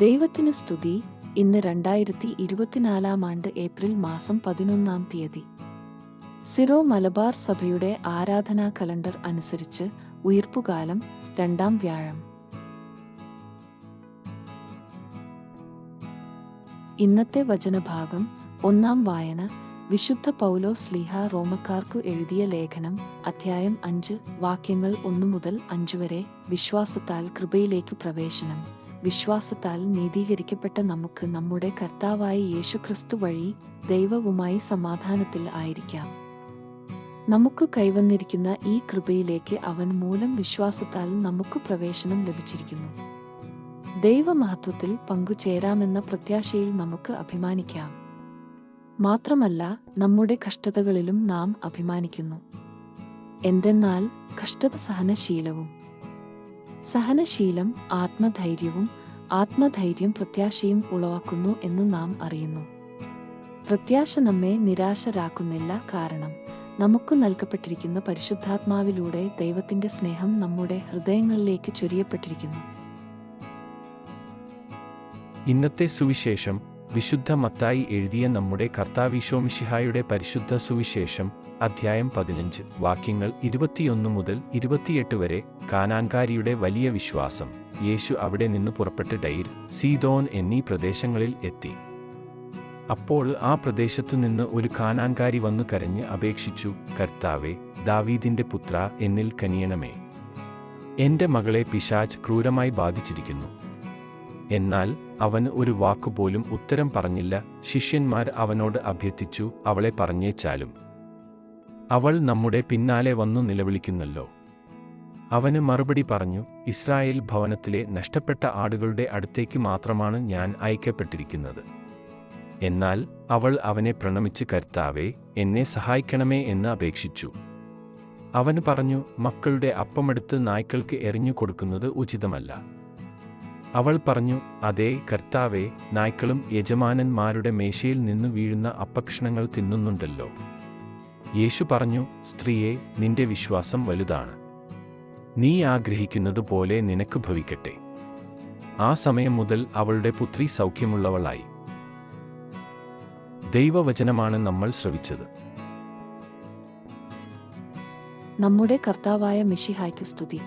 ദൈവത്തിന് സ്തുതി. ഇന്ന് 2024 ഏപ്രിൽ മാസം 11 സിറോ മലബാർ സഭയുടെ ആരാധനാ കലണ്ടർ അനുസരിച്ച് ഉയിർപ്പുകാലം 2-ാം വ്യാഴം. ഇന്നത്തെ വചനഭാഗം. 1-ാം വായന വിശുദ്ധ പൗലോസ് ശ്ലീഹ റോമക്കാർക്കു എഴുതിയ ലേഖനം, അധ്യായം 5, വാക്യങ്ങൾ 1 മുതൽ 5 വരെ. വിശ്വാസത്താൽ കൃപയിലേക്കു പ്രവേശനം. വിശ്വാസത്താൽ നീതീകരിക്കപ്പെട്ട നമുക്ക് നമ്മുടെ കർത്താവായ യേശുക്രിസ്തു വഴി ദൈവവുമായി സമാധാനത്തിൽ ആയിരിക്കാം. നമുക്ക് കൈവന്നിരിക്കുന്ന ഈ കൃപയിലേക്ക് അവൻ മൂലം വിശ്വാസത്താൽ നമുക്ക് പ്രവേശനം ലഭിച്ചിരിക്കുന്നു. ദൈവമഹത്വത്തിൽ പങ്കുചേരാമെന്ന പ്രത്യാശയിൽ നമുക്ക് അഭിമാനിക്കാം. മാത്രമല്ല, നമ്മുടെ കഷ്ടതകളിലും നാം അഭിമാനിക്കുന്നു. എന്തെന്നാൽ കഷ്ടത സഹനശീലവും, സഹനശീലം ആത്മധൈര്യവും, ആത്മധൈര്യം പ്രത്യാശയും ഉളവാക്കുന്നു എന്ന് നാം അറിയുന്നു. പ്രത്യാശ നമ്മെ നിരാശരാക്കുന്നില്ല, കാരണം നമുക്ക് നൽകപ്പെട്ടിരിക്കുന്ന പരിശുദ്ധാത്മാവിലൂടെ ദൈവത്തിന്റെ സ്നേഹം നമ്മുടെ ഹൃദയങ്ങളിലേക്ക് ചൊരിയപ്പെട്ടിരിക്കുന്നു. ഇന്നത്തെ സുവിശേഷം വിശുദ്ധ മത്തായി എഴുതിയ നമ്മുടെ കർത്താവീശോമിശിഹായുടെ പരിശുദ്ധ സുവിശേഷം, അധ്യായം 15, വാക്യങ്ങൾ 21 മുതൽ 28 വരെ. കാനാൻകാരിയുടെ വലിയ വിശ്വാസം. യേശു അവിടെ നിന്ന് പുറപ്പെട്ട് ടൈർ, സീദോൻ എന്നീ പ്രദേശങ്ങളിൽ എത്തി. അപ്പോൾ ആ പ്രദേശത്തു നിന്ന് ഒരു കാനാൻകാരി വന്നു കരഞ്ഞ് അപേക്ഷിച്ചു, കർത്താവേ, ദാവീദിന്റെ പുത്ര, എന്നിൽ കനിയണമേ. എന്റെ മകളെ പിശാച് ക്രൂരമായി ബാധിച്ചിരിക്കുന്നു. എന്നാൽ അവന് ഒരു വാക്കുപോലും ഉത്തരം പറഞ്ഞില്ല. ശിഷ്യന്മാർ അവനോട് അഭ്യർത്ഥിച്ചു, അവളെ പറഞ്ഞേച്ചാലും. അവൾ നമ്മുടെ പിന്നാലെ വന്നു നിലവിളിക്കുന്നല്ലോ. അവന് മറുപടി പറഞ്ഞു, ഇസ്രായേൽ ഭവനത്തിലെ നഷ്ടപ്പെട്ട ആടുകളുടെ അടുത്തേക്ക് മാത്രമാണ് ഞാൻ അയക്കപ്പെട്ടിരിക്കുന്നത്. എന്നാൽ അവൾ അവനെ പ്രണമിച്ച്, കർത്താവേ, എന്നെ സഹായിക്കണമേ എന്ന് അപേക്ഷിച്ചു. അവന് പറഞ്ഞു, മക്കളുടെ അപ്പമെടുത്ത് നായ്ക്കൾക്ക് എറിഞ്ഞു കൊടുക്കുന്നത് ഉചിതമല്ല. അവൾ പറഞ്ഞു, അതേ കർത്താവേ, നായ്ക്കളും യജമാനന്മാരുടെ മേശയിൽ നിന്നു വീഴുന്ന അപ്പകഷ്ണങ്ങൾ തിന്നുന്നുണ്ടല്ലോ. യേശു പറഞ്ഞു, സ്ത്രീയെ, നിന്റെ വിശ്വാസം വലുതാണ്. നീ ആഗ്രഹിക്കുന്നതുപോലെ നിനക്ക് ഭവിക്കട്ടെ. ആ സമയം മുതൽ അവളുടെ പുത്രി സൗഖ്യമുള്ളവളായി. ദൈവവചനമാണ് നമ്മൾ ശ്രവിച്ചത്. നമ്മുടെ കർത്താവായ മിശിഹായ്ക്ക് സ്തുതി.